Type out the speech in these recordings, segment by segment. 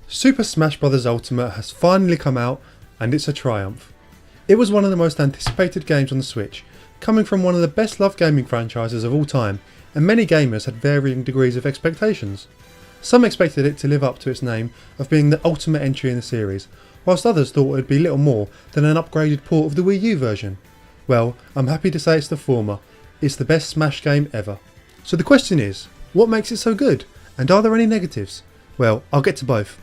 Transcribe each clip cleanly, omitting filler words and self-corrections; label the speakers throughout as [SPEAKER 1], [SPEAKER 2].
[SPEAKER 1] Super Smash Bros. Ultimate has finally come out, and it's a triumph. It was one of the most anticipated games on the Switch, coming from one of the best loved gaming franchises of all time, and many gamers had varying degrees of expectations. Some expected it to live up to its name of being the ultimate entry in the series, whilst others thought it would be little more than an upgraded port of the Wii U version. Well, I'm happy to say it's the former. It's the best Smash game ever. So the question is, what makes it so good? And are there any negatives? Well, I'll get to both.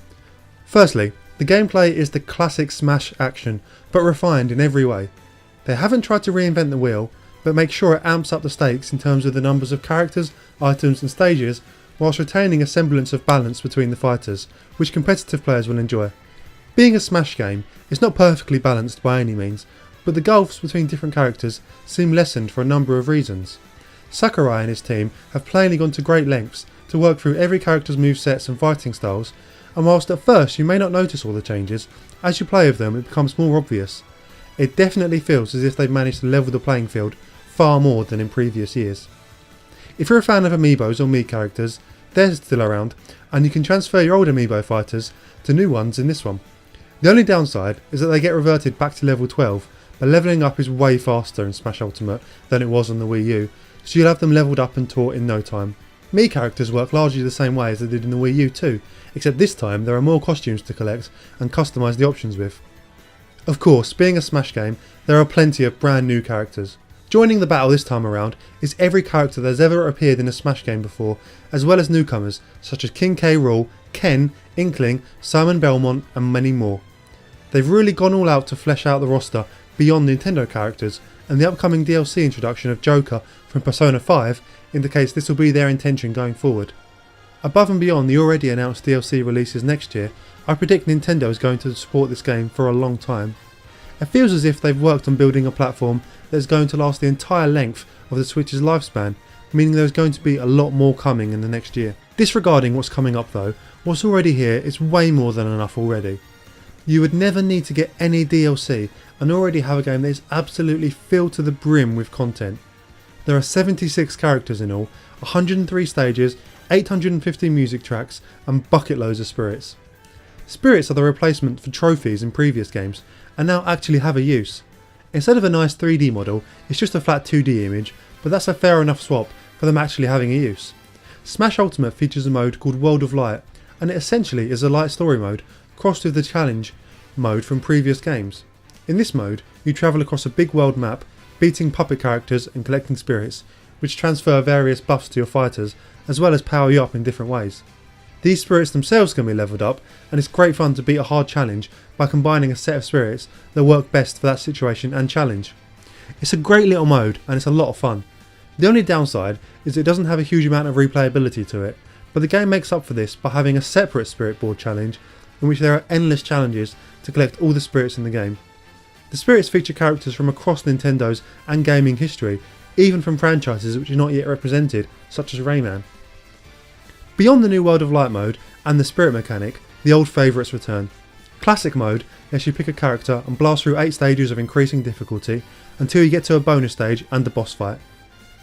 [SPEAKER 1] Firstly, the gameplay is the classic Smash action, but refined in every way. They haven't tried to reinvent the wheel, but make sure it amps up the stakes in terms of the numbers of characters, items and stages, whilst retaining a semblance of balance between the fighters, which competitive players will enjoy. Being a Smash game, it's not perfectly balanced by any means, but the gulfs between different characters seem lessened for a number of reasons. Sakurai and his team have plainly gone to great lengths to work through every character's movesets and fighting styles, and whilst at first you may not notice all the changes, as you play with them it becomes more obvious. It definitely feels as if they've managed to level the playing field far more than in previous years. If you're a fan of amiibos or Mii characters, they're still around, and you can transfer your old amiibo fighters to new ones in this one. The only downside is that they get reverted back to level 12, but levelling up is way faster in Smash Ultimate than it was on the Wii U, so you'll have them levelled up and taught in no time. Mii characters work largely the same way as they did in the Wii U too, except this time there are more costumes to collect and customise the options with. Of course, being a Smash game, there are plenty of brand new characters. Joining the battle this time around is every character that has ever appeared in a Smash game before, as well as newcomers such as King K. Rool, Ken, Inkling, Simon Belmont and many more. They've really gone all out to flesh out the roster beyond Nintendo characters, and the upcoming DLC introduction of Joker from Persona 5 indicates this will be their intention going forward. Above and beyond the already announced DLC releases next year, I predict Nintendo is going to support this game for a long time. It feels as if they've worked on building a platform that is going to last the entire length of the Switch's lifespan, meaning there's going to be a lot more coming in the next year. Disregarding what's coming up though, what's already here is way more than enough already. You would never need to get any DLC and already have a game that is absolutely filled to the brim with content. There are 76 characters in all, 103 stages, 850 music tracks and bucket loads of spirits. Spirits are the replacement for trophies in previous games and now actually have a use. Instead of a nice 3D model, it's just a flat 2D image, but that's a fair enough swap for them actually having a use. Smash Ultimate features a mode called World of Light, and it essentially is a light story mode crossed with the challenge mode from previous games. In this mode, you travel across a big world map, beating puppet characters and collecting spirits, which transfer various buffs to your fighters, as well as power you up in different ways. These spirits themselves can be leveled up, and it's great fun to beat a hard challenge by combining a set of spirits that work best for that situation and challenge. It's a great little mode, and it's a lot of fun. The only downside is it doesn't have a huge amount of replayability to it, but the game makes up for this by having a separate spirit board challenge, in which there are endless challenges to collect all the spirits in the game. The spirits feature characters from across Nintendo's and gaming history, even from franchises which are not yet represented, such as Rayman. Beyond the new World of Light mode and the spirit mechanic, the old favourites return. Classic mode lets you pick a character and blast through 8 stages of increasing difficulty until you get to a bonus stage and the boss fight.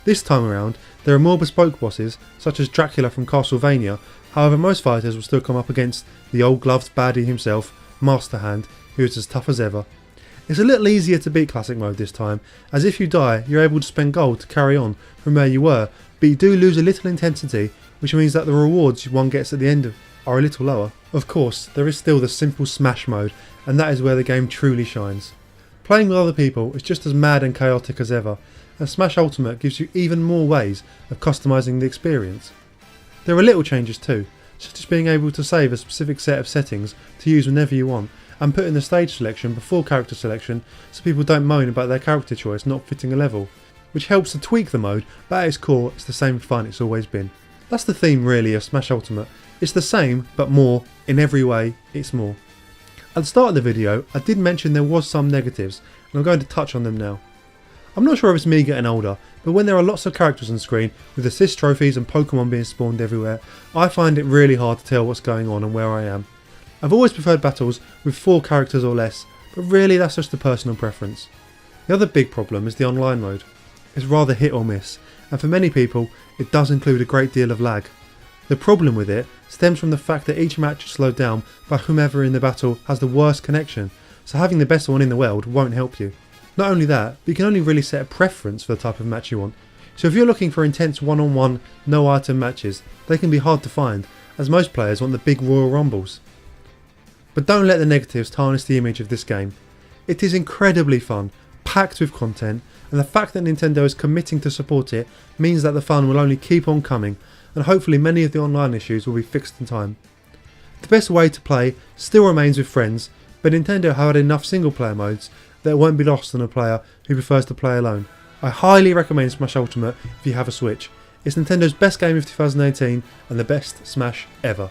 [SPEAKER 1] This time around, there are more bespoke bosses, such as Dracula from Castlevania, however most fighters will still come up against the old gloved baddie himself, Master Hand, who is as tough as ever. It's a little easier to beat classic mode this time, as if you die you're able to spend gold to carry on from where you were, but you do lose a little intensity, which means that the rewards one gets at the end are a little lower. Of course, there is still the simple Smash mode, and that is where the game truly shines. Playing with other people is just as mad and chaotic as ever, and Smash Ultimate gives you even more ways of customising the experience. There are little changes too, such as being able to save a specific set of settings to use whenever you want, and put in the stage selection before character selection so people don't moan about their character choice not fitting a level, which helps to tweak the mode, but at its core it's the same fun it's always been. That's the theme really of Smash Ultimate. It's the same, but more. In every way, it's more. At the start of the video, I did mention there was some negatives, and I'm going to touch on them now. I'm not sure if it's me getting older, but when there are lots of characters on screen, with assist trophies and Pokemon being spawned everywhere, I find it really hard to tell what's going on and where I am. I've always preferred battles with 4 characters or less, but really that's just a personal preference. The other big problem is the online mode. It's rather hit or miss, and for many people it does include a great deal of lag. The problem with it stems from the fact that each match is slowed down by whomever in the battle has the worst connection, so having the best one in the world won't help you. Not only that, but you can only really set a preference for the type of match you want. So if you're looking for intense one-on-one, no-item matches, they can be hard to find, as most players want the big Royal Rumbles. But don't let the negatives tarnish the image of this game. It is incredibly fun, packed with content, and the fact that Nintendo is committing to support it means that the fun will only keep on coming, and hopefully many of the online issues will be fixed in time. The best way to play still remains with friends, but Nintendo have had enough single player modes that it won't be lost on a player who prefers to play alone. I highly recommend Smash Ultimate if you have a Switch. It's Nintendo's best game of 2018 and the best Smash ever.